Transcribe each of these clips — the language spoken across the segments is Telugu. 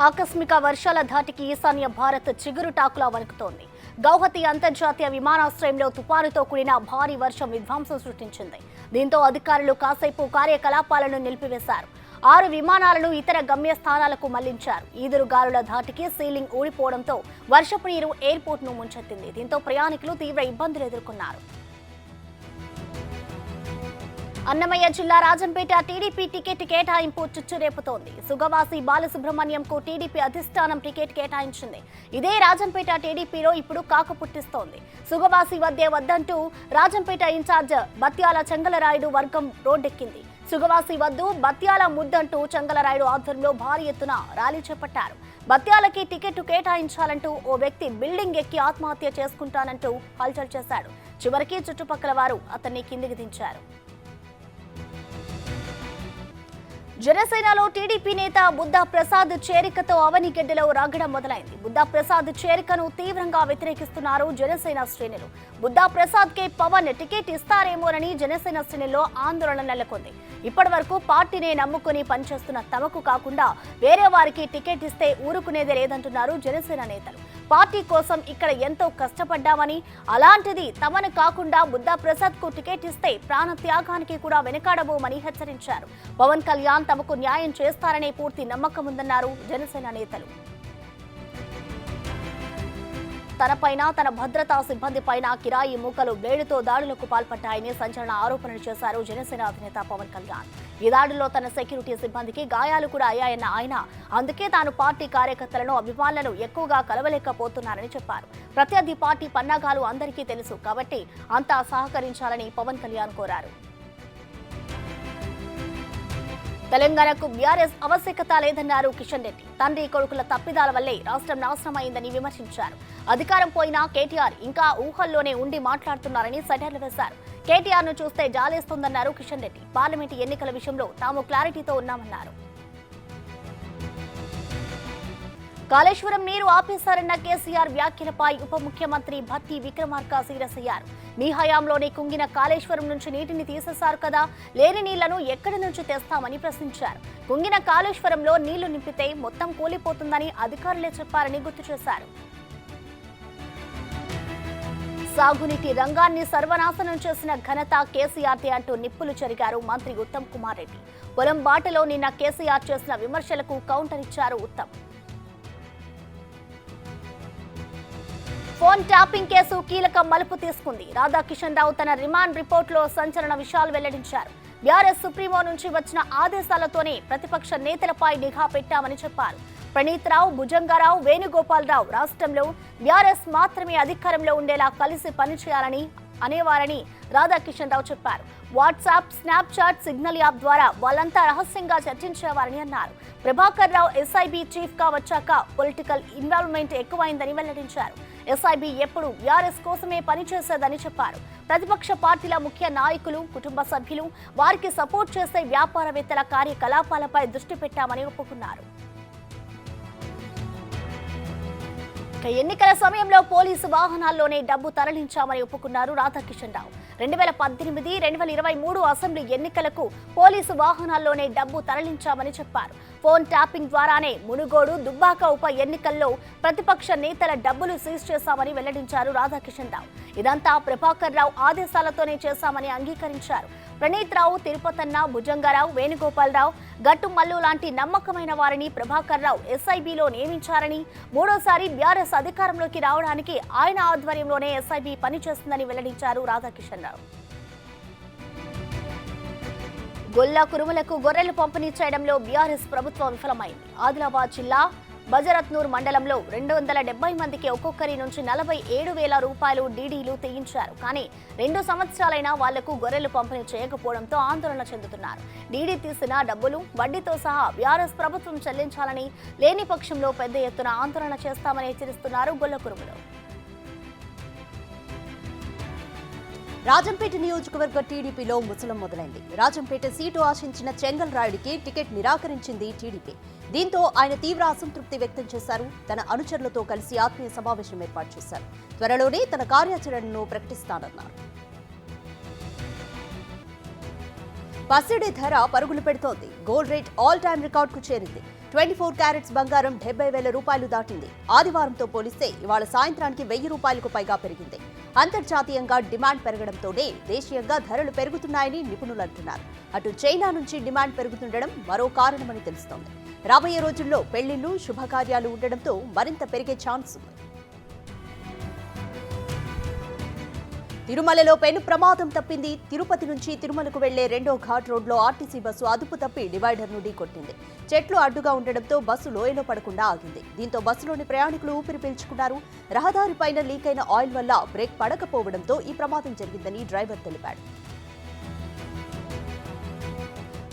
ఆకస్మిక వర్షాల ధాటికి ఈశాన్య భారత్ చిగురుటాకులా వణుకుతోంది. గౌహతి అంతర్జాతీయ విమానాశ్రయంలో తుపానుతో కూడిన భారీ వర్షం విధ్వంసం సృష్టించింది. దీంతో అధికారులు కాసేపు కార్యకలాపాలను నిలిపివేశారు. 6 విమానాలను ఇతర గమ్యస్థానాలకు మళ్లించారు. ఈదురుగాలుల ధాటికి సీలింగ్ ఊడిపోవడంతో వర్షపు నీరు ఎయిర్పోర్ట్ను ముంచెత్తింది. దీంతో ప్రయాణికులు తీవ్ర ఇబ్బందులు ఎదుర్కొన్నారు. అన్నమయ్య జిల్లా రాజంపేట టీడీపీ టికెట్ కేటాయింపు చుచ్చురేపుతోంది. సుగవాసి బాలసుబ్రహ్మణ్యంకు టీడీపీ అధిష్టానం టికెట్ కేటాయించింది. ఇదే రాజంపేట టీడీపీలో ఇప్పుడు కాక పుట్టిస్తోంది. సుగవాసి వద్దంటూ రాజంపేట ఇన్ఛార్జ్ బత్యాల చెంగలరాయుడు వర్గం రోడ్డెక్కింది. సుగవాసి వద్దు, బత్యాల ముద్దంటూ చెంగలరాయుడు ఆధ్వర్యంలో భారీ ఎత్తున ర్యాలీ చేపట్టారు. బత్యాలకి టికెట్ కేటాయించాలంటూ ఓ వ్యక్తి బిల్డింగ్ ఎక్కి ఆత్మహత్య చేసుకుంటానంటూ హల్చల్ చేశాడు. చివరికి చుట్టుపక్కల వారు అతన్ని కిందికి దించారు. జనసేనలో టీడీపీ నేత బుద్ధా ప్రసాద్ చేరికతో అవనిగడ్డలో రగడ మొదలైంది. బుద్ధా ప్రసాద్ చేరికను తీవ్రంగా వ్యతిరేకిస్తున్నారు జనసేన శ్రేణులు. బుద్ధా ప్రసాద్ కే పవన్ టికెట్ ఇస్తారేమోనని జనసేన శ్రేణుల్లో ఆందోళన నెలకొంది. ఇప్పటి వరకు పార్టీనే నమ్ముకుని పనిచేస్తున్న తమకు కాకుండా వేరే వారికి టికెట్ ఇస్తే ఊరుకునేదే లేదంటున్నారు జనసేన నేతలు. పార్టీ కోసం ఇక్కడ ఎంతో కష్టపడ్డామని, అలాంటిది తమను కాకుండా బుద్ధా ప్రసాద్ కు టికెట్ ఇస్తే ప్రాణ త్యాగానికి కూడా వెనుకాడబోమని హెచ్చరించారు. పవన్ కళ్యాణ్ తమకు న్యాయం చేస్తారనే పూర్తి నమ్మకం ఉందన్నారు జనసేన నేతలు. తనపైన, తన భద్రతా సిబ్బంది పైన కిరాయి మూకలు బ్లేడుతో దాడులకు పాల్పడ్డాయని సంచలన ఆరోపణలు చేశారు జనసేన అధినేత పవన్ కళ్యాణ్. ఈ దాడుల్లో తన సెక్యూరిటీ సిబ్బందికి గాయాలు కూడా అయ్యాయన్న ఆయన, అందుకే తాను పార్టీ కార్యకర్తలను, అభిమానులను ఎక్కువగా కలవలేకపోతున్నారని చెప్పారు. ప్రత్యర్థి పార్టీ పన్నాగాలు అందరికీ తెలుసు కాబట్టి అంతా సహకరించాలని పవన్ కళ్యాణ్ కోరారు. తెలంగాణకు బీఆర్ఎస్ ఆవశ్యకత లేదన్నారు కిషన్ రెడ్డి. తండ్రి కొడుకుల తప్పిదాల వల్లే రాష్ట్రం నాశనమైందని విమర్శించారు. అధికారం పోయినా కేటీఆర్ ఇంకా ఊహల్లోనే ఉండి మాట్లాడుతున్నారని సెటైర్లు వేశారు. కేటీఆర్ ను చూస్తే జాలేస్తుందన్నారు కిషన్ రెడ్డి. పార్లమెంటు ఎన్నికల విషయంలో తాము క్లారిటీతో ఉన్నామన్నారు. కాళేశ్వరం నీరు ఆపేశారన్న కేసీఆర్ వ్యాఖ్యలపై ఉప ముఖ్యమంత్రి భట్టి విక్రమార్క సీరియస్ అయ్యారు. మీ హయాంలోనే కుంగిన కాళేశ్వరం నుంచి నీటిని తీసేశారు కదా, లేని నీళ్లను ఎక్కడి నుంచి తెస్తామని ప్రశ్నించారు. కుంగిన కాళేశ్వరంలో నీళ్లు నింపితే మొత్తం కూలిపోతుందని అధికారులే చెప్పారని గుర్తు చేశారు. సాగునీటి రంగాన్ని సర్వనాశనం చేసిన ఘనత కేసీఆర్దే అంటూ నిప్పులు చెరిగారు మంత్రి ఉత్తమ్ కుమార్ రెడ్డి. పొలం బాటలో నిన్న కేసీఆర్ చేసిన విమర్శలకు కౌంటర్ ఇచ్చారు ఉత్తమ్. ఫోన్ ట్యాపింగ్ కేసు కీలక మలుపు తీసుకుంది. రాధాకిషన్ రావు తన రిమాండ్ రిపోర్టులో సంచలన విషయాలు వెల్లడించారు. బీఆర్ఎస్ సుప్రీమో నుంచి వచ్చిన ఆదేశాలతోనే ప్రతిపక్ష నేతలపై నిఘా పెట్టామని చెప్పారు. ప్రణీత్ రావు, భుజంగారావు, వేణుగోపాల్ రావు రాష్ట్రంలో బీఆర్ఎస్ మాత్రమే అధికారంలో ఉండేలా కలిసి పనిచేయాలని అనేవారని రాధాకిషన్ రావు చెప్పారు. వాట్సాప్, స్నాప్చాట్, సిగ్నల్ యాప్ ద్వారా వాళ్ళంతా రహస్యంగా చర్చించేవారని అన్నారు. ప్రభాకర్ రావు ఎస్ఐబి చీఫ్ గా వచ్చాక పొలిటికల్ ఇన్వాల్వ్మెంట్ ఎక్కువైందని వెల్లడించారు. ఎస్ఐబి ఎప్పుడు బీఆర్ఎస్ కోసమే పనిచేసేదని చెప్పారు. ప్రతిపక్ష పార్టీల ముఖ్య నాయకులు, కుటుంబ సభ్యులు, వారికి సపోర్ట్ చేసే వ్యాపారవేత్తల కార్యకలాపాలపై దృష్టి పెట్టామని ఒప్పుకున్నారు. ఎన్నికల సమయంలో పోలీసు వాహనాల్లోనే డబ్బు తరలించామని ఒప్పుకున్నారు రాధాకిషన్ రావు. 2018, 2023 అసెంబ్లీ ఎన్నికలకు పోలీసు వాహనాల్లోనే డబ్బు తరలించామని చెప్పారు. ఫోన్ ట్యాపింగ్ ద్వారానే మునుగోడు, దుబ్బాక ఉప ఎన్నికల్లో ప్రతిపక్ష నేతల డబ్బులు సీజ్ చేశామని వెల్లడించారు రాధాకిషన్ రావు. ఇదంతా ప్రభాకర్ రావు ఆదేశాలతోనే చేశామని అంగీకరించారు. ప్రణీత్ రావు, తిరుపతన్న, భుజంగారావు, వేణుగోపాల్ రావు, గట్టు మల్లు లాంటి నమ్మకమైన వారిని ప్రభాకర్ రావు ఎస్ఐబిలో నియమించారని, మూడోసారి బీఆర్ఎస్ అధికారంలోకి రావడానికి ఆయన ఆధ్వర్యంలోనే ఎస్ఐబి పనిచేస్తుందని వెల్లడించారు రాధాకిషన్ రావు. గొల్ల కురుమలకు గొర్రెలు పంపిణీ చేయడంలో బీఆర్ఎస్ ప్రభుత్వం విఫలమైంది. ఆదిలాబాద్ జిల్లా బజరత్నూర్ మండలంలో 270 మందికి ఒక్కొక్కరి నుంచి 47,000 రూపాయలు డీడీలు తీయించారు. కానీ 2 సంవత్సరాలైనా వాళ్లకు గొర్రెలు పంపిణీ చేయకపోవడంతో ఆందోళన చెందుతున్నారు. డీడీ తీసిన డబ్బులు వడ్డీతో సహా బీఆర్ఎస్ ప్రభుత్వం చెల్లించాలని, లేని పక్షంలో పెద్ద ఎత్తున ఆందోళన చేస్తామని హెచ్చరిస్తున్నారు గొల్ల కురుములు. రాజంపేట నియోజకవర్గ టీడీపీలో ముసలం మొదలైంది. రాజంపేట సీటు ఆశించిన చెంగల్ రాయుడికి టికెట్ నిరాకరించింది టీడీపీ. దీంతో ఆయన తీవ్ర అసంతృప్తి వ్యక్తం చేశారు. తన అనుచరులతో కలిసి ఆత్మీయ సమావేశం ఏర్పాటు చేశారు. త్వరలోనే తన కార్యాచరణను ప్రకటిస్తానన్నారు. పసిడి ధర పరుగులు పెడుతోంది. గోల్డ్ రేట్ ఆల్ టైమ్ రికార్డుకు చేరింది. 24 క్యారెట్స్ బంగారం 70,000 రూపాయలు దాటింది. ఆదివారంతో పోలిస్తే ఇవాళ సాయంత్రానికి 1,000 రూపాయలకు పైగా పెరిగింది. అంతర్జాతీయంగా డిమాండ్ పెరగడంతోనే దేశీయంగా ధరలు పెరుగుతున్నాయని నిపుణులు అంటున్నారు. అటు చైనా నుంచి డిమాండ్ పెరుగుతుండడం మరో కారణమని తెలుస్తోంది. రాబోయే రోజుల్లో పెళ్లిళ్లు, శుభకార్యాలు ఉండడంతో మరింత పెరిగే ఛాన్స్ ఉంది. తిరుమలలో పెను ప్రమాదం తప్పింది. తిరుపతి నుంచి తిరుమలకు వెళ్లే రెండో ఘాట్ రోడ్లో ఆర్టీసీ బస్సు అదుపు తప్పి డివైడర్ను ఢీకొట్టింది. చెట్లు అడ్డుగా ఉండడంతో బస్సు లోయలో పడకుండా ఆగింది. దీంతో బస్సులోని ప్రయాణికులు ఊపిరి పీల్చుకున్నారు. రహదారిపైన లీక్ అయిన ఆయిల్ వల్ల బ్రేక్ పడకపోవడంతో ఈ ప్రమాదం జరిగిందని డ్రైవర్ తెలిపాడు.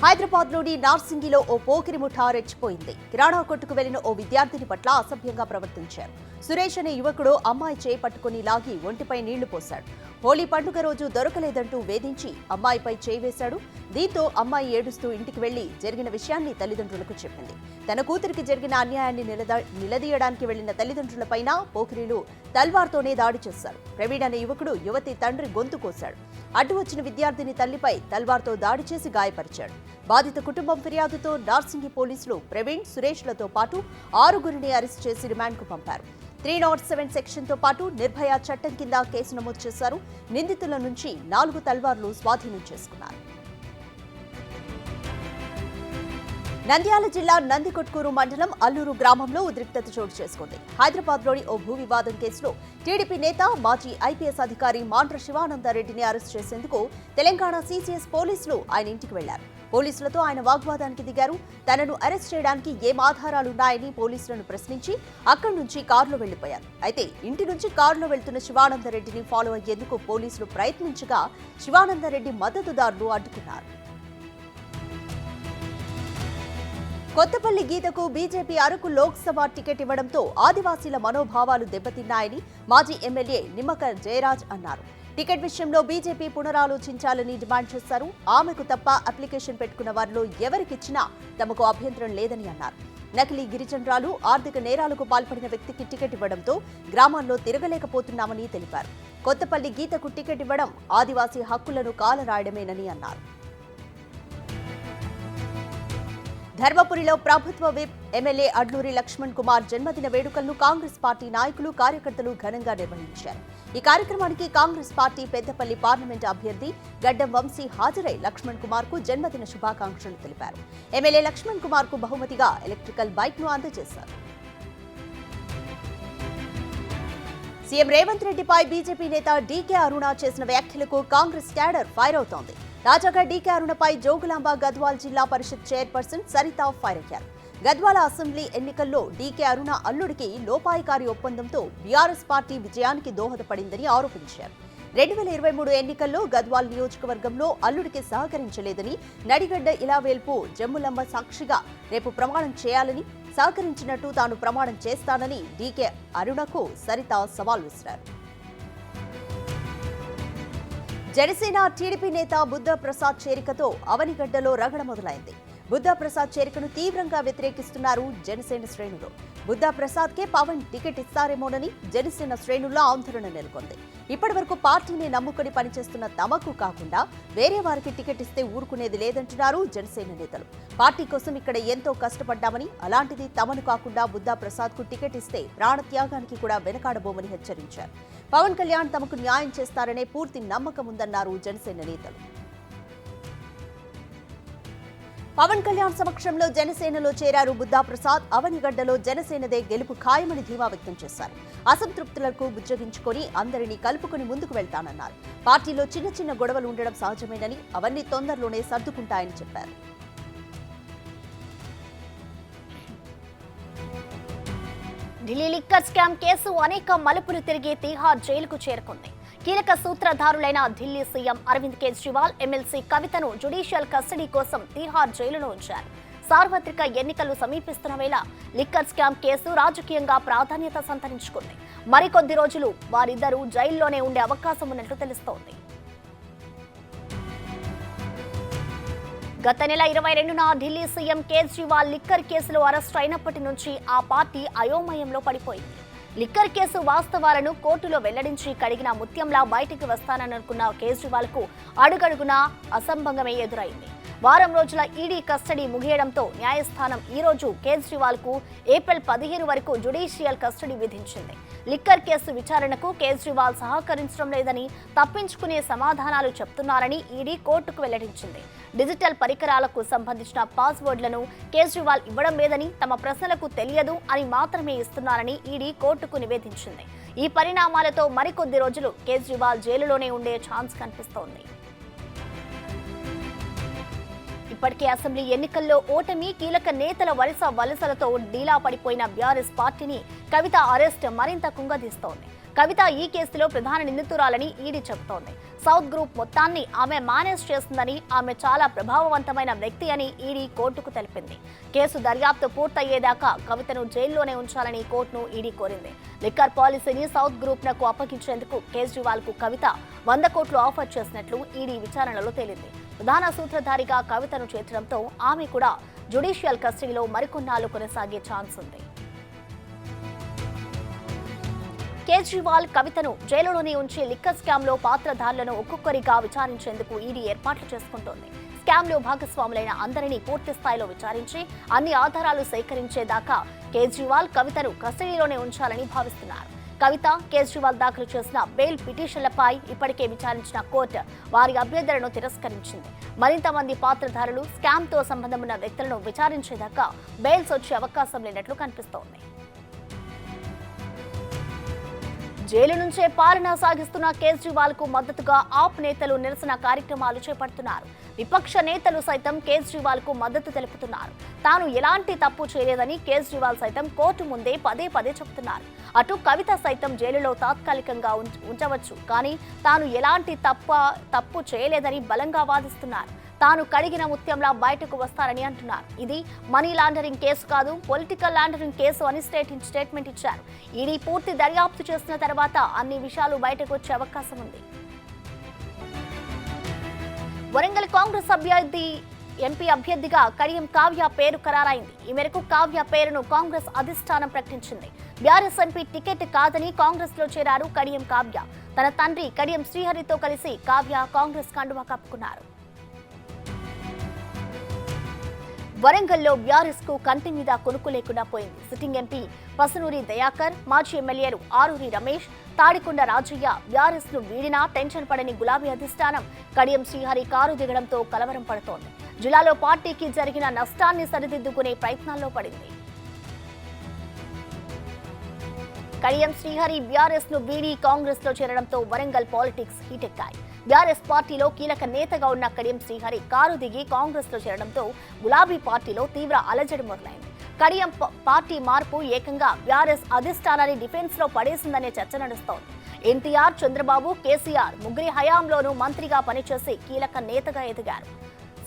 హైదరాబాద్లోని నార్సింగిలో ఓ పోకిరి ముఠా రెచ్చిపోయింది. కిరాణా కొట్టుకు వెళ్లిన ఓ విద్యార్థిని పట్ల అసభ్యంగా ప్రవర్తించారు. సురేష్ అనే యువకుడు అమ్మాయి చేయి పట్టుకుని లాగి ఒంటిపై నీళ్లు పోశాడు. హోలీ పండుగ రోజు దొరకలేదంటూ వేధించి అమ్మాయిపై చేయి వేశాడు. దీంతో అమ్మాయి ఏడుస్తూ ఇంటికి వెళ్లి జరిగిన విషయాన్ని తల్లిదండ్రులకు చెప్పింది. తన కూతురికి జరిగిన అన్యాయాన్ని నిలదీయడానికి వెళ్లిన తల్లిదండ్రులపైన పోకిరీలు తల్వార్తోనే దాడి చేశారు. ప్రవీణ్ అనే యువకుడు యువతి తండ్రి గొంతు కోశాడు. అడ్డు వచ్చిన విద్యార్థిని తల్లిపై తల్వార్తో దాడి చేసి గాయపరిచాడు. బాధిత కుటుంబం ఫిర్యాదుతో నార్సింగి పోలీసులు ప్రవీణ్, సురేష్లతో పాటు 6గురిని అరెస్ట్ చేసి రిమాండ్కు పంపారు. 307 సెక్షన్తో పాటు నిర్భయ చట్టం కింద కేసు నమోదు చేశారు. నిందితుల నుంచి 4 తల్వార్లు స్వాధీనం చేసుకున్నారు. నంద్యాల జిల్లా నందికొట్కూరు మండలం అల్లూరు గ్రామంలో ఉద్రిక్తత చోటు చేసుకుంది. హైదరాబాద్లోని ఓ భూ వివాదం కేసులో టీడీపీ నేత, మాజీ ఐపీఎస్ అధికారి మాండ్ర శివానందరెడ్డిని అరెస్ట్ చేసేందుకు తెలంగాణ సీసీఎస్ పోలీసులు ఆయన ఇంటికి వెళ్లారు. పోలీసులతో ఆయన వాగ్వాదానికి దిగారు. తనను అరెస్ట్ చేయడానికి ఏం ఆధారాలున్నాయని పోలీసులను ప్రశ్నించి అక్కడి నుంచి కారులో వెళ్లిపోయారు. అయితే ఇంటి నుంచి కారులో వెళ్తున్న శివానందరెడ్డిని ఫాలో అయ్యేందుకు పోలీసులు ప్రయత్నించగా శివానందరెడ్డి మద్దతుదారులు అడ్డుకున్నారు. కొత్తపల్లి గీతకు బీజేపీ అరకు లోక్సభ టికెట్ ఇవ్వడంతో ఆదివాసీల మనోభావాలు దెబ్బతిన్నాయని మాజీ ఎమ్మెల్యే నిమ్మక జయరాజ్ అన్నారు. టికెట్ విషయంలో బీజేపీ పునరాలోచించాలని డిమాండ్ చేశారు. ఆమెకు తప్ప అప్లికేషన్ పెట్టుకున్న వారిలో ఎవరికిచ్చినా తమకు అభ్యంతరం లేదని అన్నారు. నకిలీ గిరిజనురాలు, ఆర్థిక నేరాలకు పాల్పడిన వ్యక్తికి టికెట్ ఇవ్వడంతో గ్రామాల్లో తిరగలేకపోతున్నామని తెలిపారు. కొత్తపల్లి గీతకు టికెట్ ఇవ్వడం ఆదివాసీ హక్కులను కాలరాయడమేనని అన్నారు. ధర్మపురిలో ప్రభుత్వ విప్ ఎమ్మెల్యే అడ్లూరి లక్ష్మణ్ కుమార్ జన్మదిన వేడుకలను కాంగ్రెస్ పార్టీ నాయకులు, కార్యకర్తలు ఘనంగా నిర్వహించారు. ఈ కార్యక్రమానికి కాంగ్రెస్ పార్టీ పెద్దపల్లి పార్లమెంటు అభ్యర్థి గడ్డం వంశీ హాజరై లక్ష్మణ్ కుమార్ కు జన్మదిన శుభాకాంక్షలు తెలిపారు. ఎమ్మెల్యే లక్ష్మణ్ కుమార్ కు బహుమతిగా ఎలక్ట్రికల్ బైక్ ను అందజేశారు. సీఎం రేవంత్ రెడ్డిపై బీజేపీ నేత డీకే అరుణ చేసిన వ్యాఖ్యలకు కాంగ్రెస్ క్యాడర్ ఫైర్ అవుతోంది. తాజాగా డీకే అరుణపై జోగులాంబ గద్వాల్ జిల్లా పరిషత్ చైర్పర్సన్ సరిత ఫైర్ అయ్యారు. గద్వాల అసెంబ్లీ ఎన్నికల్లో డీకే అరుణ అల్లుడికి లోపాయికారి ఒప్పందంతో బీఆర్ఎస్ పార్టీ విజయానికి దోహదపడిందని ఆరోపించారు. 2023 ఎన్నికల్లో గద్వాల్ నియోజకవర్గంలో అల్లుడికి సహకరించలేదని, నడిగడ్డ ఇలావేల్పు జమ్ములమ్మ సాక్షిగా రేపు ప్రమాణం చేయాలని, సహకరించినట్టు తాను ప్రమాణం చేస్తానని డీకే అరుణకు సరిత సవాల్ విసిరారు. జనసేన టీడీపీ నేత బుద్ధ ప్రసాద్ చేరికతో అవనిగడ్డలో రగడ మొదలైంది. బుద్ధ ప్రసాద్ చేరికను తీవ్రంగా వ్యతిరేకిస్తున్నారు జనసేన శ్రేణులు. బుద్ధ ప్రసాద్ కే పవన్ టికెట్ ఇస్తారేమోనని జనసేన శ్రేణుల్లో ఆందోళన నెలకొంది. ఇప్పటివరకు పార్టీని నమ్ముకుని పనిచేస్తున్న తమకు కాకుండా వేరే వారికి టికెట్ ఇస్తే ఊరుకునేది లేదంటున్నారు జనసేన నేతలు. పార్టీ కోసం ఇక్కడ ఎంతో కష్టపడ్డామని, అలాంటిది తమను కాకుండా బుద్ధ ప్రసాద్ కు టికెట్ ఇస్తే ప్రాణత్యాగానికి కూడా వెనకాడబోమని హెచ్చరించారు. పవన్ కళ్యాణ్ తమకు న్యాయం చేస్తారనే పూర్తి నమ్మకం ఉందన్నారు జనసేన నేతలు. పవన్ కళ్యాణ్ సమక్షంలో జనసేనలో చేరారు బుద్ధా ప్రసాద్. అవనిగడ్డలో జనసేనదే గెలుపు ఖాయమని ధీమా వ్యక్తం చేశారు. అసంతృప్తులకు బుజ్జగించుకొని అందరినీ కలుపుకొని ముందుకు వెళ్తానన్నారు. పార్టీలో చిన్న చిన్న గొడవలు ఉండడం సహజమేనని, అవన్నీ తొందరలోనే సర్దుకుంటాయని చెప్పారు. ఢిల్లీ లిక్కర్ స్కామ్ కేసు అనేక మలుపులు తిరిగి తీహార్ జైలుకు చేరుకుంది. కీలక సూత్రధారులైన ఢిల్లీ సీఎం అరవింద్ కేజ్రీవాల్, ఎమ్మెల్సీ కవితను జ్యుడిషియల్ కస్టడీ కోసం తీహార్ జైలులో ఉంచారు. సార్వత్రిక ఎన్నికలు సమీపిస్తున్న వేళ లిక్కర్ స్కామ్ కేసు రాజకీయంగా ప్రాధాన్యత సంతరించుకుంది. మరికొద్ది రోజులు వారిద్దరూ జైల్లోనే ఉండే అవకాశం ఉన్నట్లు తెలుస్తోంది. గత నెల 22న ఢిల్లీ సీఎం కేజ్రీవాల్ లిక్కర్ కేసులో అరెస్ట్ అయినప్పటి నుంచి ఆ పార్టీ అయోమయంలో పడిపోయింది. లిక్కర్ కేసు వాస్తవాలను కోర్టులో వెల్లడించి కడిగిన ముత్యంలా బయటికి వస్తాననుకున్న కేజ్రీవాల్ కు అడుగడుగునా అసంభంగమే ఎదురైంది. వారం రోజుల ఈడీ కస్టడీ ముగియడంతో న్యాయస్థానం ఈ రోజు కేజ్రీవాల్ కు ఏప్రిల్ 15 వరకు జ్యుడిషియల్ కస్టడీ విధించింది. లిక్కర్ కేసు విచారణకు కేజ్రీవాల్ సహకరించడం లేదని, తప్పించుకునే సమాధానాలు చెప్తున్నారని ఈడీ కోర్టుకు వెల్లడించింది. డిజిటల్ పరికరాలకు సంబంధించిన పాస్వర్డ్లను కేజ్రీవాల్ ఇవ్వడం లేదని, తమ ప్రశ్నలకు తెలియదు అని మాత్రమే ఇస్తున్నారని ఈడీ కోర్టుకు నివేదించింది. ఈ పరిణామాలతో మరికొద్ది రోజులు కేజ్రీవాల్ జైలులోనే ఉండే ఛాన్స్ కనిపిస్తోంది. ఇప్పటికే అసెంబ్లీ ఎన్నికల్లో ఓటమి, కీలక నేతల వలసలతో డీలా పడిపోయిన బీఆర్ఎస్ పార్టీని కవిత అరెస్ట్ మరింత కుంగదీస్తోంది. కవిత ఈ కేసులో ప్రధాన నిందితురాలని ఈడీ చెబుతోంది. సౌత్ గ్రూప్ మొత్తాన్ని ఆమె మేనేజ్ చేస్తుందని, ఆమె చాలా ప్రభావవంతమైన వ్యక్తి అని ఈడీ కోర్టుకు తెలిపింది. కేసు దర్యాప్తు పూర్తయ్యేదాకా కవితను జైల్లోనే ఉంచాలని కోర్టును ఈడీ కోరింది. లిక్కర్ పాలసీని సౌత్ గ్రూప్ నకు అప్పగించేందుకు కేజ్రీవాల్ కు కవిత 100 కోట్లు ఆఫర్ చేసినట్లు ఈడీ విచారణలో తేలింది. ప్రధాన సూత్రధారిగా కవితను చేర్చడంతో ఆమె కూడా జ్యుడిషియల్ కస్టడీలో మరికొన్నాళ్లు కొనసాగే ఛాన్స్ ఉంది. కేజ్రీవాల్, కవితను జైలులోనే ఉంచి లిక్కర్ స్కామ్ లో పాత్రధారులను ఒక్కొక్కరిగా విచారించేందుకు ఈడీ ఏర్పాట్లు చేసుకుంటోంది. స్కామ్ లో భాగస్వాములైన అందరినీ పూర్తి స్థాయిలో విచారించి అన్ని ఆధారాలు సేకరించేదాకా కేజ్రీవాల్, కవితను కస్టడీలోనే ఉంచాలని భావిస్తున్నారు. కవిత, కేజ్రీవాల్ దాఖలు చేసిన బెయిల్ పిటిషన్లపై ఇప్పటికే విచారించిన కోర్టు వారి అభ్యర్థనను తిరస్కరించింది. మరింత మంది పాత్రధారులు, స్కామ్ తో సంబంధం ఉన్న వ్యక్తులను విచారించేదాకా బెయిల్స్ వచ్చే అవకాశం లేనట్లు కనిపిస్తోంది. జైలు నుంచే పాలన సాగిస్తున్న కేజ్రీవాల్ కు మద్దతుగా ఆప్ నేతలు నిరసన కార్యక్రమాలు చేపడుతున్నారు. విపక్ష నేతలు సైతం కేజ్రీవాల్ కు మద్దతు తెలుపుతున్నారు. తాను ఎలాంటి తప్పు చేయలేదని కేజ్రీవాల్ సైతం కోర్టు ముందే పదే చెబుతున్నారు. అటు కవిత సైతం జైలులో తాత్కాలికంగా ఉంచవచ్చు, కానీ తాను ఎలాంటి తప్పు చేయలేదని బలంగా వాదిస్తున్నారు. తాను కడిగిన ముత్యంలా బయటకు వస్తారని అంటున్నారు. ఇది మనీ లాండరింగ్ కేసు కాదు, పొలిటికల్ లాండరింగ్ కేసు అని స్టేట్మెంట్ ఇచ్చారు. ఈడీ పూర్తి దర్యాప్తు చేసిన తర్వాత అన్ని విషయాలు బయటకు వచ్చే అవకాశం ఉంది. వరంగల్ కాంగ్రెస్ ఎంపీ అభ్యర్థిగా కడియం కావ్య పేరు ఖరారైంది. ఈ మేరకు కావ్య పేరును కాంగ్రెస్ అధిష్టానం ప్రకటించింది. బీఆర్ఎస్ ఎంపీ టికెట్ కాదని కాంగ్రెస్ లో చేరారు కడియం కావ్య. తన తండ్రి కడియం శ్రీహరితో కలిసి కావ్య కాంగ్రెస్ కండువా కప్పుకున్నారు. వరంగల్లో బీఆర్ఎస్ కు కంటి మీద కొనుక్కు లేకుండా పోయింది. సిట్టింగ్ ఎంపీ పసునూరి దయాకర్, మాజీ ఎమ్మెల్యేలు ఆరూరి రమేష్, తాడికొండ రాజయ్య బీఆర్ఎస్ ను వీడినా టెన్షన్ పడని గులాబీ అధిష్టానం కడియం శ్రీహరి కారు దిగడంతో కలవరం పడుతోంది. జిల్లాలో పార్టీకి జరిగిన నష్టాన్ని సరిదిద్దుకునే ప్రయత్నాల్లో పడింది. కడియం శ్రీహరి బీఆర్ఎస్ ను వీడి కాంగ్రెస్ లో చేరడంతో వరంగల్ పాలిటిక్స్ హీటెక్కాయి. బీఆర్ఎస్ పార్టీలో కీలక నేతగా ఉన్న కడియం శ్రీహరి కారు దిగి కాంగ్రెస్ లో చేరడంతో గులాబీ పార్టీలో తీవ్ర అలజడి మొదలైంది. కడియం పార్టీ మార్పు ఏకంగా బీఆర్ఎస్ అధిష్టానాన్ని డిఫెన్స్ లో పడేసిందనే చర్చ నడుస్తోంది. ఎన్టీఆర్, చంద్రబాబు, కేసీఆర్ ముగ్గురి హయాంలోనూ మంత్రిగా పనిచేసి కీలక నేతగా ఎదిగారు.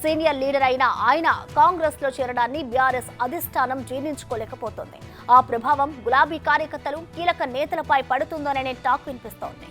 సీనియర్ లీడర్ అయిన ఆయన కాంగ్రెస్ లో చేరడాన్ని బీఆర్ఎస్ అధిష్టానం జీర్ణించుకోలేకపోతోంది. ఆ ప్రభావం గులాబీ కార్యకర్తలు, కీలక నేతలపై పడుతుందోననే టాక్ వినిపిస్తోంది.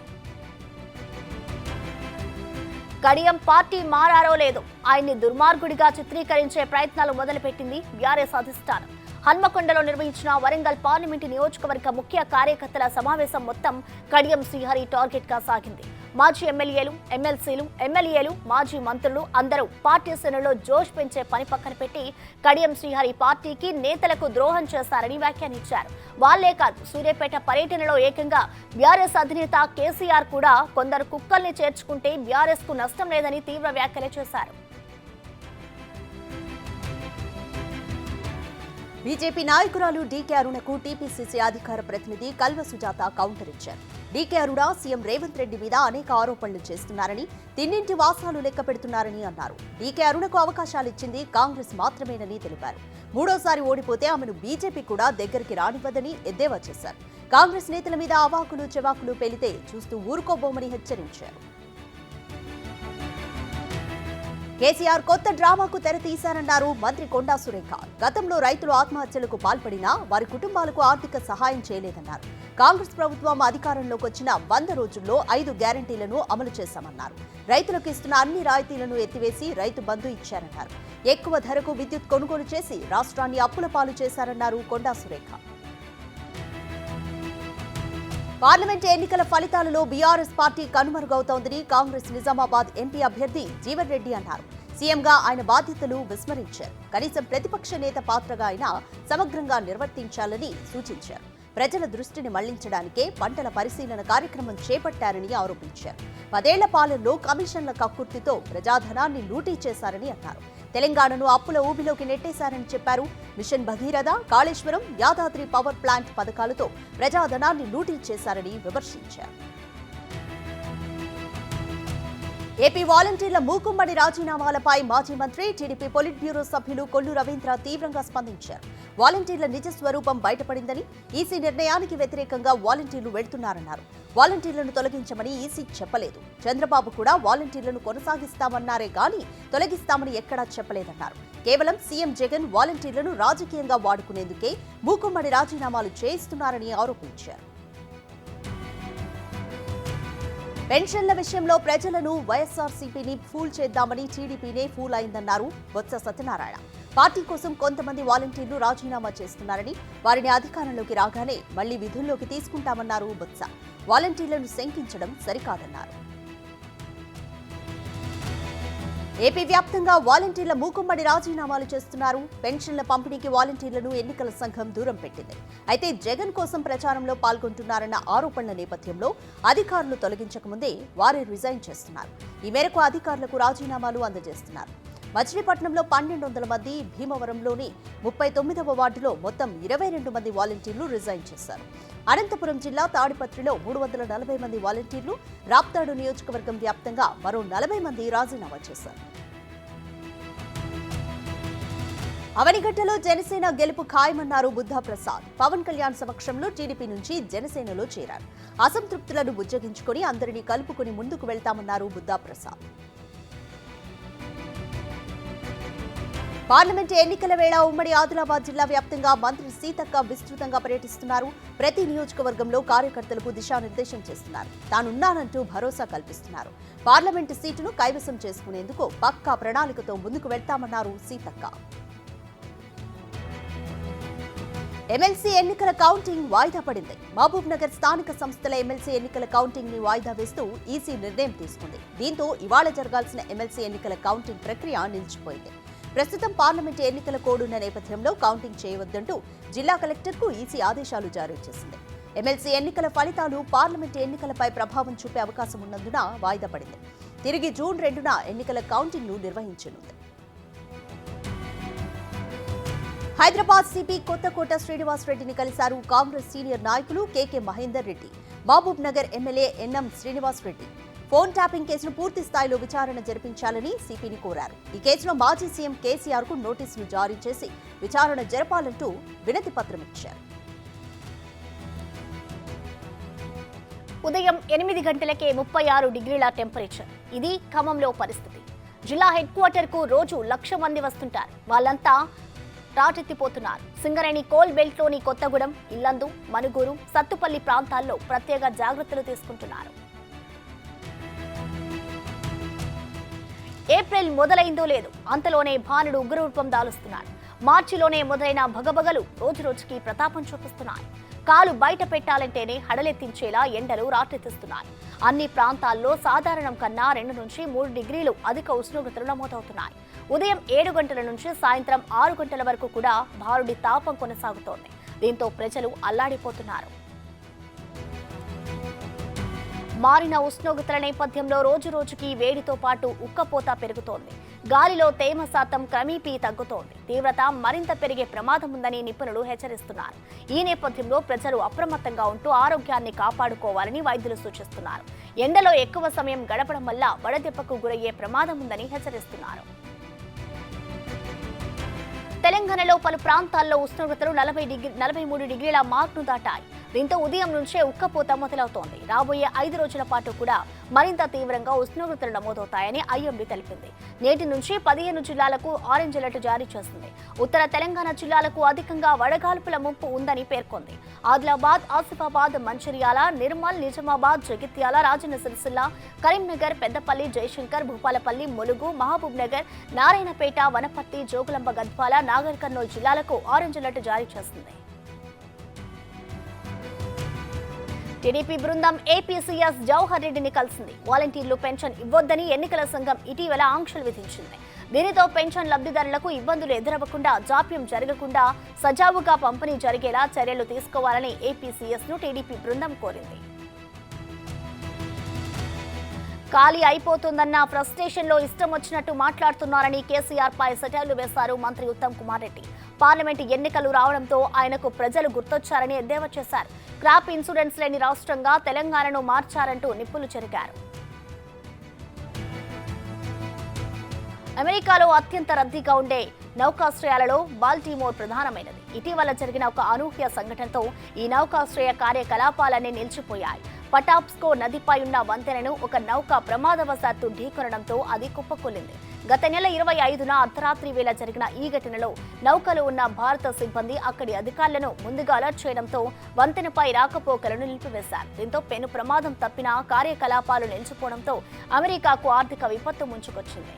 కడియం పార్టీ మారారో లేదో ఆయన్ని దుర్మార్గుడిగా చిత్రీకరించే ప్రయత్నాలు మొదలుపెట్టింది బీఆర్ఎస్ అధిష్టానం. హన్మకొండలో నిర్వహించిన వరంగల్ పార్లమెంటు నియోజకవర్గ ముఖ్య కార్యకర్తల సమావేశం మొత్తం కడియం శ్రీహరి టార్గెట్ గా సాగింది. మాజీ ఎమ్మెల్యేలు, ఎమ్మెల్సీలు, ఎమ్మెల్యేలు, మాజీ మంత్రులు అందరూ పార్టీ శ్రేణుల్లో జోష్ పెంచే పని పక్కన పెట్టి కడియం శ్రీహరి పార్టీకి, నేతలకు ద్రోహం చేశారని వ్యాఖ్యానించారు. వాళ్లే కాదు, సూర్యాపేట పర్యటనలో ఏకంగా బీఆర్ఎస్ అధినేత కేసీఆర్ కూడా కొందరు కుక్కల్ని చేర్చుకుంటే బీఆర్ఎస్ కు నష్టం లేదని తీవ్ర వ్యాఖ్యలు చేశారు. బీజేపీ నాయకురాలు డీకే అరుణకు టీపీసీసీ అధికార ప్రతినిధి కల్వ సుజాత కౌంటర్ ఇచ్చారు. డీకే అరుణ సీఎం రేవంత్ రెడ్డి మీద అనేక ఆరోపణలు చేస్తున్నారని, తిన్నింటి వాసాలు లెక్క పెడుతున్నారని అన్నారు. డీకే అరుణకు అవకాశాలు ఇచ్చింది కాంగ్రెస్ మాత్రమేనని తెలిపారు. మూడోసారి ఓడిపోతే ఆమెను బీజేపీ కూడా దగ్గరికి రానివ్వదని ఎద్దేవా చేశారు. కాంగ్రెస్ నేతల మీద అవాకులు చెవాకులు పేలితే చూస్తూ ఊరుకోబోమని హెచ్చరించారు. కేసీఆర్ కొత్త డ్రామాకు తెర తీశారన్నారు మంత్రి కొండా సురేఖ. గతంలో రైతులు ఆత్మహత్యలకు పాల్పడినా వారి కుటుంబాలకు ఆర్థిక సహాయం చేయలేదన్నారు. కాంగ్రెస్ ప్రభుత్వం అధికారంలోకి వచ్చిన 100 రోజుల్లో 5 గ్యారంటీలను అమలు చేశామన్నారు. రైతులకు ఇస్తున్న అన్ని రాయితీలను ఎత్తివేసి రైతు బంధు ఇచ్చారన్నారు. ఎక్కువ ధరకు విద్యుత్ కొనుగోలు చేసి రాష్ట్రాన్ని అప్పుల పాలు చేశారన్నారు కొండా సురేఖ. పార్లమెంట్ ఎన్నికల ఫలితాలలో బీఆర్ఎస్ పార్టీ కనుమరుగవుతోందని కాంగ్రెస్ నిజామాబాద్ ఎంపీ అభ్యర్థి జీవన్ రెడ్డి అన్నారు. సీఎంగా ఆయన బాధ్యతలు విస్మరించారు. కనీసం ప్రతిపక్ష నేత పాత్రగా ఆయన సమగ్రంగా నిర్వర్తించాలని సూచించారు. ప్రజల దృష్టిని మళ్లించడానికే పంటల పరిశీలన కార్యక్రమం చేపట్టారని ఆరోపించారు. 10 ఏళ్ల పాలనలో కమిషన్ల కక్కుర్తితో ప్రజాధనాన్ని లూటీ చేశారని అన్నారు. తెలంగాణను అప్పుల ఊబిలోకి నెట్టేశారని చెప్పారు. Mission Bhagiratha, Kaleshwaram, Yadadri power plant పథకాలతో ప్రజాధనాన్ని లూటీ చేశారని విమర్శించారు. ఏపీ వాలంటీర్ల మూకుమ్మడి రాజీనామాలపై మాజీ మంత్రి, టీడీపీ పొలిట్ బ్యూరో సభ్యులు కొల్లు రవీంద్ర తీవ్రంగా స్పందించారు. వాలంటీర్ల నిజ స్వరూపం బయటపడిందని, ఈసీ నిర్ణయానికి వ్యతిరేకంగా వాలంటీర్లు వెళ్తున్నారన్నారు. వాలంటీర్లను తొలగించమని ఈసీ చెప్పలేదు. చంద్రబాబు కూడా వాలంటీర్లను కొనసాగిస్తామన్నారే గానీ తొలగిస్తామని ఎక్కడా చెప్పలేదన్నారు. కేవలం సీఎం జగన్ వాలంటీర్లను రాజకీయంగా వాడుకునేందుకే మూకుమ్మడి రాజీనామాలు చేయిస్తున్నారని ఆరోపించారు. పెన్షన్ల విషయంలో ప్రజలను వైఎస్ఆర్సీపీని ఫూల్ చేద్దామని టీడీపీనే ఫూల్ అయిందన్నారు బొత్స సత్యనారాయణ. పార్టీ కోసం కొంతమంది వాలంటీర్లు రాజీనామా చేస్తున్నారని, వారిని అధికారంలోకి రాగానే మళ్లీ విధుల్లోకి తీసుకుంటామన్నారు బొత్స. వాలంటీర్లను శంకించడం సరికాదన్నారు. ఏపీ వ్యాప్తంగా వాలంటీర్ల మూకుమ్మడి రాజీనామాలు చేస్తున్నారు. పెన్షన్ల పంపిణీకి వాలంటీర్లను ఎన్నికల సంఘం దూరం పెట్టింది. అయితే జగన్ కోసం ప్రచారంలో పాల్గొంటున్నారన్న ఆరోపణల నేపథ్యంలో అధికారులు తొలగించకముందే వారే రిజైన్ చేస్తున్నారు. ఈ మేరకు అధికారులకు రాజీనామాలు అందజేస్తున్నారు. మచిలీపట్నంలో 1200 మంది, భీమవరంలోని 39వ వార్డులో మొత్తం 22 మంది వాలంటీర్లు రిజైన్ చేశారు. అనంతపురం జిల్లా తాడిపత్రిలో 340 మంది వాలంటీర్లు, రాప్తాడు నియోజకవర్గం వ్యాప్తంగా మరో 40 మంది రాజీనామా చేశారు. అవనిగడ్డలో జనసేన గెలుపు ఖాయమన్నారు బుద్ధా ప్రసాద్. పవన్ కళ్యాణ్ సమక్షంలో టీడీపీ నుంచి జనసేనలో చేరారు. అసంతృప్తులను బుజ్జగించుకుని అందరినీ కలుపుకుని ముందుకు వెళ్తామన్నారు బుద్ధా ప్రసాద్. పార్లమెంట్ ఎన్నికల వేళ ఉమ్మడి ఆదిలాబాద్ జిల్లా వ్యాప్తంగా మంత్రి సీతక్క విస్తృతంగా పర్యటిస్తున్నారు. ప్రతి నియోజకవర్గంలో కార్యకర్తలకు దిశానిర్దేశం చేస్తున్నారు. తానున్నానంటూ భరోసా కల్పిస్తున్నారు. పార్లమెంటు సీటును కైవసం చేసుకునేందుకు పక్కా ప్రణాళికతో ముందుకు వెళ్తామన్నారు సీతక్క. ఎమ్మెల్సీ ఎన్నికల కౌంటింగ్ వాయిదా పడింది. మహబూబ్ నగర్ స్థానిక సంస్థల ఎమ్మెల్సీ ఎన్నికల కౌంటింగ్ ని వాయిదా వేస్తూ ఈసీ నిర్ణయం తీసుకుంది. దీంతో ఇవాళ జరగాల్సిన ఎమ్మెల్సీ ఎన్నికల కౌంటింగ్ ప్రక్రియ నిలిచిపోయింది. ప్రస్తుతం పార్లమెంటు ఎన్నికల కోడ్ ఉన్న నేపథ్యంలో కౌంటింగ్ చేయవద్దంటూ జిల్లా కలెక్టర్కు ఈసీ ఆదేశాలు జారీ చేసింది. ఎమ్మెల్సీ ఎన్నికల ఫలితాలు పార్లమెంటు ఎన్నికలపై ప్రభావం చూపే అవకాశం ఉన్నందున వాయిదా పడింది. తిరిగి జూన్ 2న ఎన్నికల కౌంటింగ్ ను నిర్వహించనుంది. హైదరాబాద్ సిపి కొత్తకోట శ్రీనివాసరెడ్డిని కలిశారు కాంగ్రెస్ సీనియర్ నాయకులు KK Mahender Reddy, Mahabubnagar MLA NM Srinivasa Reddy. Phone tapping కేసును పూర్తి స్థాయిలో విచారణ జరిపించాలని సిపిని కోరారు. ఈ కేసులో మాజీ సీఎం కేసీఆర్ కు నోటీసులు జారీ చేసి విచారణ జరపాలంటూ వినతి పత్రం ఇచ్చారు. ఉదయం 8 గంటలకే 36 డిగ్రీల టెంపరేచర్. ఇది ఖమ్మంలో పరిస్థితి. జిల్లా హెడ్ క్వార్టర్ కు రోజు 1,00,000 మంది వస్తుంటారు. వాళ్ళంతా రాటెత్తిపోతున్నారు. సింగరేణి కోల్ బెల్ట్ లోని కొత్తగూడెం, ఇల్లందు, మనుగూరు, సత్తుపల్లి ప్రాంతాల్లో ప్రత్యేక జాగ్రత్తలు తీసుకుంటున్నారు. ఏప్రిల్ మొదలైందో లేదు, అంతలోనే భానుడు ఉగ్రరూపం దాలుస్తున్నాడు. మార్చిలోనే మొదలైన భగభగలు రోజురోజుకి ప్రతాపం చూపిస్తున్నాయి. కాలు బయట పెట్టాలంటేనే హడలెత్తించేలా ఎండలు రాటెత్తిస్తున్నాయి. అన్ని ప్రాంతాల్లో సాధారణం కన్నా 2 నుంచి 3 డిగ్రీలు అధిక ఉష్ణోగ్రతలు నమోదవుతున్నాయి. ఉదయం 7 గంటల నుంచి సాయంత్రం 6 గంటల వరకు కూడా భారుడి తాపం కొనసాగుతోంది. దీంతో ప్రజలు అల్లాడిపోతున్నారు. మారిన ఉష్ణోగ్రతల నేపథ్యంలో రోజురోజుకి వేడితో పాటు ఉక్కపోత పెరుగుతోంది. గాలిలో తేమ శాతం క్రమేపీ తగ్గుతోంది. తీవ్రత మరింత పెరిగే ప్రమాదం ఉందని నిపుణులు హెచ్చరిస్తున్నారు. ఈ నేపథ్యంలో ప్రజలు అప్రమత్తంగా ఉంటూ ఆరోగ్యాన్ని కాపాడుకోవాలని వైద్యులు సూచిస్తున్నారు. ఎండలో ఎక్కువ సమయం గడపడం వల్ల వడదెబ్బకు గురయ్యే ప్రమాదం ఉందని హెచ్చరిస్తున్నారు. తెలంగాణలో పలు ప్రాంతాల్లో ఉష్ణోగ్రతలు 43 డిగ్రీల మార్కును దాటాయి. దీంతో ఉదయం నుంచే ఉక్కపోత మొదలవుతోంది. రాబోయే 5 రోజుల పాటు కూడా మరింత తీవ్రంగా ఉష్ణోగ్రతలు నమోదవుతాయని ఐఎండీ తెలిపింది. నేటి నుంచి 15 జిల్లాలకు ఆరెంజ్ అలర్ట్ జారీ చేసింది. ఉత్తర తెలంగాణ జిల్లాలకు అధికంగా వడగాల్పుల ముప్పు ఉందని పేర్కొంది. ఆదిలాబాద్, ఆసిఫాబాద్, మంచిర్యాల, నిర్మల్, నిజామాబాద్, జగిత్యాల, రాజన్న సిరిసిల్ల, కరీంనగర్, పెద్దపల్లి, జయశంకర్, భూపాలపల్లి, ములుగు, మహబూబ్ నగర్, నారాయణపేట, వనపర్తి, జోగులాంబ గద్వాల, నాగర్ కర్నూలు జిల్లాలకు ఆరెంజ్ అలర్ట్ జారీ చేసింది. టీడీపీ బృందం ఏపీ సీఎస్ జవహర్ రెడ్డిని కలిసింది. వాలంటీర్లు పెన్షన్ ఇవ్వొద్దని ఎన్నికల సంఘం ఇటీవల ఆంక్షలు విధించింది. దీనితో పెన్షన్ లబ్ధిదారులకు ఇబ్బందులు ఎదురవ్వకుండా, జాప్యం జరగకుండా సజావుగా పంపిణీ జరిగేలా చర్యలు తీసుకోవాలని ఏపీ సీఎస్ ను టీడీపీ బృందం కోరింది. ఖాళీ అయిపోతుందన్న ఫ్రస్ట్రేషన్ లో ఇష్టం వచ్చినట్టు మాట్లాడుతున్నారని కేసీఆర్ పై సెటైర్లు వేశారు మంత్రి ఉత్తమ్ కుమార్ రెడ్డి. పార్లమెంటు ఎన్నికలు రావడంతో ఆయనకు ప్రజలు గుర్తొచ్చారని ఎద్దేవా చేశారు. క్రాప్ ఇన్సూరెన్స్ లేని రాష్ట్రంగా తెలంగాణను మార్చారంటూ నిప్పులు చెరిగారు. అమెరికాలో అత్యంత రద్దీగా ఉండే నౌకాశ్రయాలలో బాల్టిమోర్ ప్రధానమైనది. ఇటీవల జరిగిన ఒక అనూహ్య సంఘటనతో ఈ నౌకాశ్రయ కార్యకలాపాలన్నీ నిలిచిపోయాయి. పటాప్స్కో నదిపై ఉన్న వంతెనను ఒక నౌక ప్రమాదవశాత్తు ఢీకొనడంతో అది కుప్పకూలింది. గత నెల 25న అర్ధరాత్రి వేళ జరిగిన ఈ ఘటనలో నౌకలో ఉన్న భారత సిబ్బంది అక్కడి అధికారులను ముందుగా అలర్ట్ చేయడంతో వంతెనపై రాకపోకలను నిలిపివేశారు. దీంతో పెను ప్రమాదం తప్పిన కార్యకలాపాలు నిలిచిపోవడంతో అమెరికాకు ఆర్థిక విపత్తు ముంచుకొచ్చింది.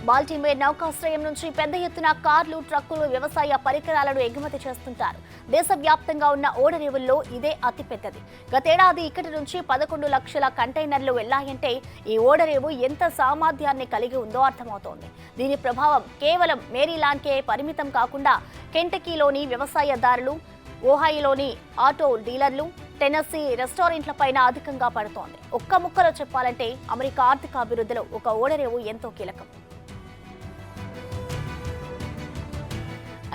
బాల్టిమోర్ నౌకాశ్రయం నుంచి పెద్ద ఎత్తున కార్లు, ట్రక్కులు, వ్యవసాయ పరికరాలను ఎగుమతి చేస్తుంటారు. దేశవ్యాప్తంగా ఉన్న ఓడరేవుల్లో ఇదే అతిపెద్దది. గతేడాది ఇక్కడి నుంచి 11 లక్షల కంటైనర్లు వెళ్లాయంటే ఈ ఓడరేవు ఎంత సామర్థ్యాన్ని కలిగి ఉందో అర్థమవుతోంది. దీని ప్రభావం కేవలం మేరీలాండ్కే పరిమితం కాకుండా కెంటకీలోని వ్యవసాయదారులు, ఓహాయోలోని ఆటో డీలర్లు, టెనెస్సీ రెస్టారెంట్లపైన అధికంగా పడుతోంది. ఒక్క ముక్కలో చెప్పాలంటే అమెరికా ఆర్థిక అభివృద్ధిలో ఒక ఓడరేవు ఎంతో కీలకం.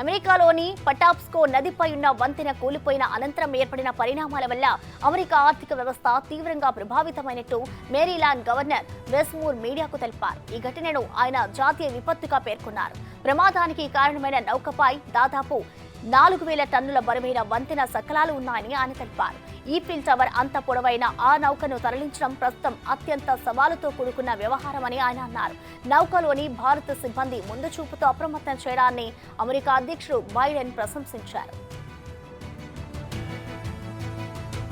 అమెరికాలోని పటాప్స్కో నదిపై ఉన్న వంతెన కూలిపోయిన అనంతరం ఏర్పడిన పరిణామాల వల్ల అమెరికా ఆర్థిక వ్యవస్థ తీవ్రంగా ప్రభావితమైనట్టు మేరీలాండ్ గవర్నర్ వెస్ మూర్ మీడియాకు తెలిపారు. ఈ ఘటనను ఆయన జాతీయ విపత్తుగా పేర్కొన్నారు. ప్రమాదానికి కారణమైన నౌకపై దాదాపు 4000 టన్నుల బరువైన వంతెన సకలాలు ఉన్నాయని ఆయన తెలిపారు. ఈఫిల్ టవర్ అంత పొడవైన ఆ నౌకను తరలించడం ప్రస్తుతం అత్యంత సవాలుతో కూడుకున్న వ్యవహారమని ఆయన అన్నారు. నౌకలోని భారత సిబ్బంది ముందు చూపుతో అప్రమత్తం చేయడాన్ని అమెరికా అధ్యక్షుడు బైడెన్ ప్రశంసించారు.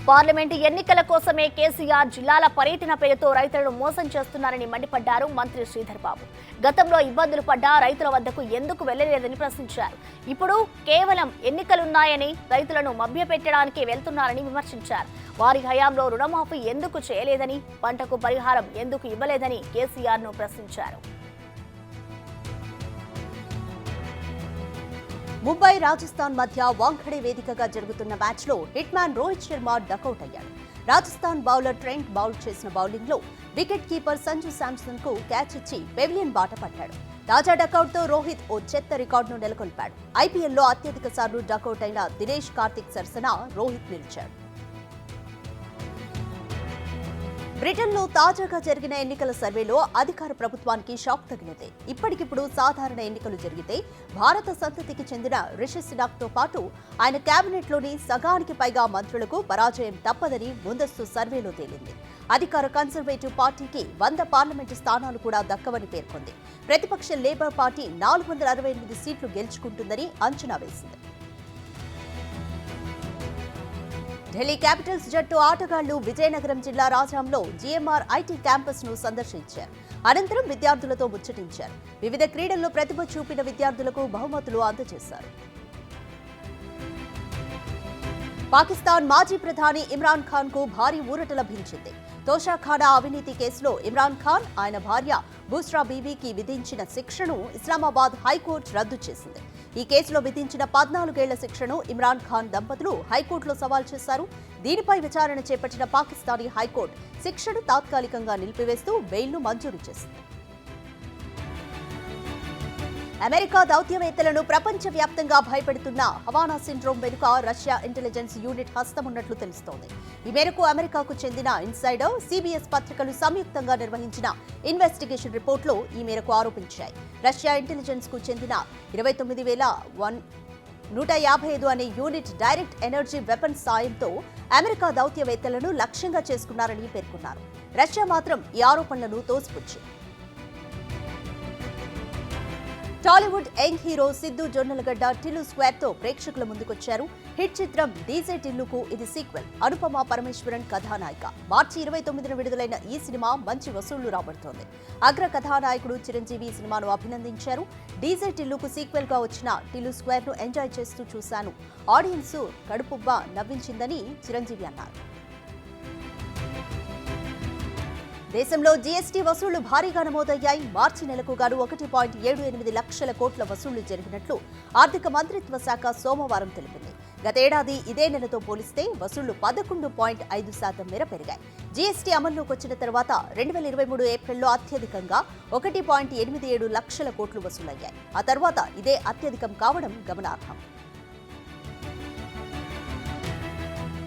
పార్లమెంటు ఎన్నికల కోసమే కేసీఆర్ జిల్లాల పర్యటన పేరుతో రైతులను మోసం చేస్తున్నారని మండిపడ్డారు మంత్రి శ్రీధర్ బాబు. గతంలో ఇబ్బందులు పడ్డ రైతుల వద్దకు ఎందుకు వెళ్లలేదని ప్రశ్నించారు. ఇప్పుడు కేవలం ఎన్నికలున్నాయని రైతులను మభ్యపెట్టడానికి వెళ్తున్నారని విమర్శించారు. వారి హయాంలో రుణమాఫీ ఎందుకు చేయలేదని, పంటకు పరిహారం ఎందుకు ఇవ్వలేదని కేసీఆర్ ను ప్రశ్నించారు. ముంబై, రాజస్థాన్ మధ్య వాంఖడే వేదికగా జరుగుతున్న మ్యాచ్లో hit man Rohit Sharma duck out అయ్యాడు. రాజస్థాన్ బౌలర్ ట్రెంట్ బౌల్ చేసిన బౌలింగ్లో వికెట్ కీపర్ సంజు శాంసన్ కు క్యాచ్ ఇచ్చి పెవిలియన్ బాట పట్టాడు. తాజా డకౌట్తో రోహిత్ ఓ చెత్త రికార్డును నెలకొల్పాడు. ఐపీఎల్లో అత్యధిక సార్లు డకౌట్ అయిన దినేష్ కార్తిక్ సరసన రోహిత్ నిలిచాడు. బ్రిటన్లో తాజాగా జరిగిన ఎన్నికల సర్వేలో అధికార ప్రభుత్వానికి షాక్ తగిలింది. ఇప్పటికిప్పుడు సాధారణ ఎన్నికలు జరిగితే భారత సంతతికి చెందిన రిషి సునాక్తో పాటు ఆయన కేబినెట్లోని సగానికి పైగా మంత్రులకు పరాజయం తప్పదని ముందస్తు సర్వేలో తేలింది. అధికార కన్సర్వేటివ్ పార్టీకి 100 పార్లమెంటు స్థానాలు కూడా దక్కవని పేర్కొంది. ప్రతిపక్ష లేబర్ పార్టీ 468 సీట్లు గెలుచుకుంటుందని అంచనా వేసింది. ఢిల్లీ క్యాపిటల్స్ జట్టు ఆటగాళ్లు విజయనగరం జిల్లా రాజాంలో జీఎంఆర్ ఐటీ క్యాంపస్ ను సందర్శించారు. అనంతరం విద్యార్థులతో ముచ్చటించారు. వివిధ క్రీడల్లో ప్రతిభ చూపిన విద్యార్థులకు బహుమతులు అందజేశారు. పాకిస్తాన్ మాజీ ప్రధాని ఇమ్రాన్ ఖాన్ కు భారీ ఊరట లభించింది. తోషాఖానా అవినీతి కేసులో ఇమ్రాన్ ఖాన్, ఆయన భార్య బూస్రా బీబీకి విధించిన శిక్షను ఇస్లామాబాద్ హైకోర్టు రద్దు చేసింది. ఈ కేసులో విధించిన 14 ఏళ్ల శిక్షను ఇమ్రాన్ ఖాన్ దంపతులు హైకోర్టులో సవాల్ చేశారు. దీనిపై విచారణ చేపట్టిన పాకిస్తానీ హైకోర్టు శిక్షను తాత్కాలికంగా నిలిపివేస్తూ బెయిల్ను మంజూరు చేసింది. అమెరికా దౌత్యవేత్తలను ప్రపంచవ్యాప్తంగా భయపెడుతున్న హవానా సిండ్రోమ్ వెనుక రష్యా ఇంటెలిజెన్స్ యూనిట్ హస్తం ఉన్నట్లు తెలుస్తోంది. ఈ మేరకు అమెరికాకు చెందిన ఇన్సైడర్, సిబిఎస్ పత్రికలు సంయుక్తంగా నిర్వహించిన ఇన్వెస్టిగేషన్ రిపోర్టులో ఈ మేరకు ఆరోపించాయి. రష్యా ఇంటెలిజెన్స్ కు చెందిన 29,155 అనే యూనిట్ డైరెక్ట్ ఎనర్జీ వెపన్స్ సాయంతో అమెరికా దౌత్యవేత్తలను లక్ష్యంగా చేసుకున్నారని పేర్కొన్నారు. రష్యా మాత్రం ఈ ఆరోపణలను తోసిపుచ్చింది. Tollywood young hero Siddhu Jonnalagadda Tillu square తో ప్రేక్షకుల ముందుకొచ్చారు. హిట్ చిత్రం డీజే టిల్లుకు ఇది సీక్వెల్. అనుపమ పరమేశ్వరన్ కథానాయిక. మార్చి 29న విడుదలైన ఈ సినిమా మంచి వసూళ్లు రాబడుతోంది. అగ్ర కథానాయకుడు చిరంజీవి ఈ సినిమాను అభినందించారు. డీజే టిల్లుకు సీక్వెల్ గా వచ్చిన టిల్లు స్క్వేర్ ను ఎంజాయ్ చేస్తూ చూశాను. ఆడియన్స్ కడుపుబ్బా నవ్వించిందని చిరంజీవి అన్నారు. దేశంలో జీఎస్టీ వసూళ్లు భారీగా నమోదయ్యాయి. మార్చి నెలకు గాను 1.78 లక్షల కోట్ల వసూళ్లు జరిగినట్లు ఆర్థిక మంత్రిత్వ శాఖ సోమవారం తెలిపింది. గతేడాది ఇదే నెలతో పోలిస్తే వసూళ్లు 11.5% మేర పెరిగాయి. జీఎస్టీ అమల్లోకి వచ్చిన తర్వాత 2023 ఏప్రిల్లో అత్యధికంగా 1.87 లక్షల కోట్లు వసూలయ్యాయి. ఆ తర్వాత ఇదే అత్యధికం కావడం గమనార్హం.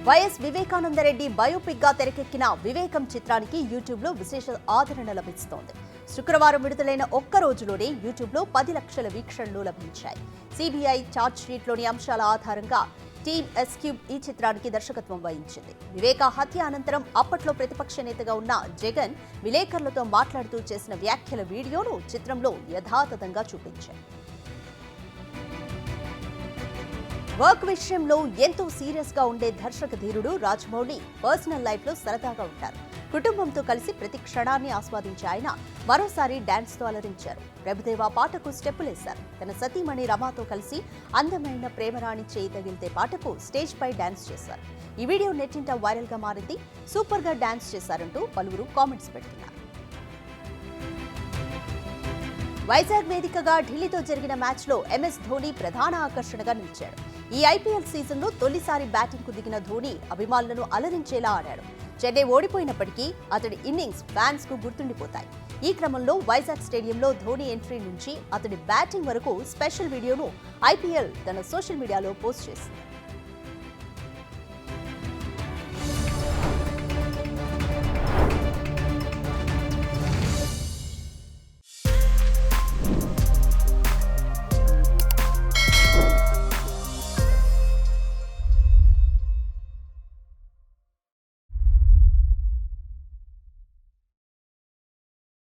వైఎస్ వివేకానందరెడ్డి బయోపిక్ గా తెరకెక్కిన వివేకం చిత్రానికి యూట్యూబ్ లో విశేష ఆదరణ లభిస్తోంది. శుక్రవారం విడుదలైన ఒక్క రోజులోనే యూట్యూబ్ లో 10 లక్షల వీక్షణలు లభించాయి. సిబిఐ ఛార్జ్ షీట్ లోని అంశాల ఆధారంగా టీమ్ ఎస్క్యూబ్ ఈ చిత్రానికి దర్శకత్వం వహించింది. వివేక హత్య అనంతరం అప్పట్లో ప్రతిపక్ష నేతగా ఉన్న జగన్ విలేకరులతో మాట్లాడుతూ చేసిన వ్యాఖ్యల వీడియోను చిత్రంలో యథాతథంగా చూపించారు. వర్క్ విషయంలో ఎంతో సీరియస్ గా ఉండే దర్శక ధీరుడు రాజమౌళి పర్సనల్ లైఫ్ లో సరదాగా ఉంటారు. కుటుంబంతో కలిసి ప్రతి క్షణాన్ని ఆస్వాదించే ఆయన మరోసారి డాన్స్ తో అలరించారు. ప్రభుదేవా పాటకు స్టెప్పులేశారు. తన సతీమణి రమాతో కలిసి అందమైన ప్రేమరాణి చేయి తగిలితే పాటకు స్టేజ్ పై డాన్స్ చేశారు. ఈ వీడియో నెట్టింట వైరల్ గా మారింది. సూపర్ గా డాన్స్ చేశారంటూ పలువురు కామెంట్స్ పెడుతున్నారు. వైజాగ్ వేదికగా ఢిల్లీతో జరిగిన మ్యాచ్ లో ఎంఎస్ ధోని ప్రధాన ఆకర్షణగా నిలిచాడు. ఈ ఐపీఎల్ సీజన్ లో తొలిసారి బ్యాటింగ్ కు దిగిన ధోని అభిమానులను అలరించేలా ఆడాడు. చెన్నై ఓడిపోయినప్పటికీ అతడి ఇన్నింగ్స్ ఫ్యాన్స్ కు గుర్తుండిపోతాయి. ఈ క్రమంలో వైజాగ్ స్టేడియంలో ధోని ఎంట్రీ నుంచి అతడి బ్యాటింగ్ వరకు స్పెషల్ వీడియోను ఐపీఎల్ తన సోషల్ మీడియాలో పోస్ట్ చేసింది.